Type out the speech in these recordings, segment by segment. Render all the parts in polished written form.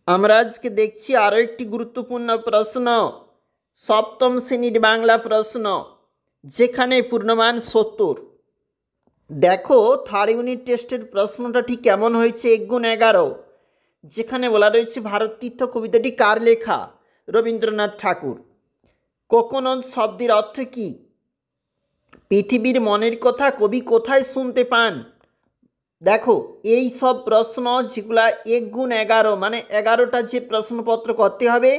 আমরা আজকে দেখছি আরও একটি গুরুত্বপূর্ণ প্রশ্ন, সপ্তম শ্রেণীর বাংলা প্রশ্ন, যেখানে পূর্ণমান 70। দেখো থার্ড ইউনিট টেস্টের প্রশ্নটা ঠিক কেমন হয়েছে। 1 × 11, যেখানে বলা রয়েছে ভারত তীর্থ কবিতাটি কার লেখা? রবীন্দ্রনাথ ঠাকুর। কোকোনদ শব্দের অর্থ কী? পৃথিবীর মনের কথা কবি কোথায় শুনতে পান? দেখো এই সব প্রশ্ন যেগুলা 1 × 11 মানে 11টা যে প্রশ্নপত্র করতে হবে,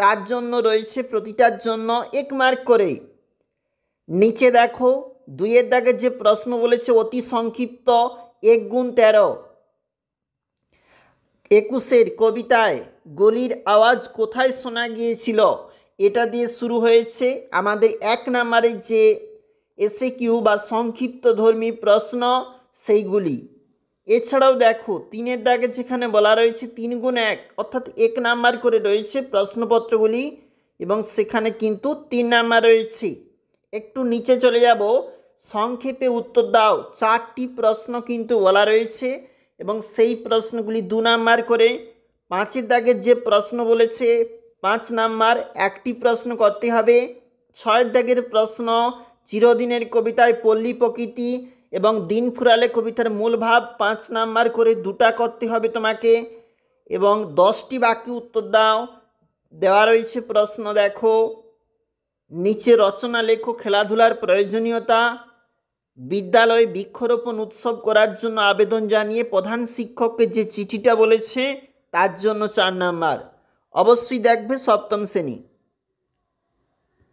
তার জন্য রয়েছে প্রতিটার জন্য 1 মার্ক করে। নিচে দেখো 2-এর দাগে যে প্রশ্ন বলেছে অতি সংক্ষিপ্ত 1 × 13। 21-এর কবিতায় গলির আওয়াজ কোথায় শোনা গিয়েছিল, এটা দিয়ে শুরু হয়েছে আমাদের 1 নম্বরের যে এসএকিউ বা সংক্ষিপ্তধর্মী প্রশ্ন সেইগুলি। এছাড়াও দেখো 3-এর দাগে যেখানে বলা রয়েছে 3 × 1 অর্থাৎ 1 নাম্বার করে রয়েছে প্রশ্নপত্রগুলি, এবং সেখানে কিন্তু 3 নাম্বার রয়েছে। একটু নিচে চলে যাব, সংক্ষেপে উত্তর দাও 4টি প্রশ্ন কিন্তু বলা রয়েছে, এবং সেই প্রশ্নগুলি 2 নাম্বার করে। 5-এর দাগের যে প্রশ্ন বলেছে 5 নাম্বার, একটি প্রশ্ন করতে হবে। 6-এর দাগের প্রশ্ন চিরদিনের কবিতায় পল্লী প্রকৃতি এবং দিন ফুরালে কবিতার মূল ভাব, 5 নাম্বার করে 2টা করতে হবে তোমাকে। এবং 10টি বাক্যে উত্তর দাও। দেওয়া রয়েছে প্রশ্ন, দেখো নিচে রচনা লেখো খেলাধুলার প্রয়োজনীয়তা। বিদ্যালয়ে বৃক্ষরোপণ উৎসব করার জন্য আবেদন জানিয়ে প্রধান শিক্ষককে যে চিঠিটা বলেছে তার জন্য 4 নাম্বার। অবশ্যই দেখবে সপ্তম শ্রেণী।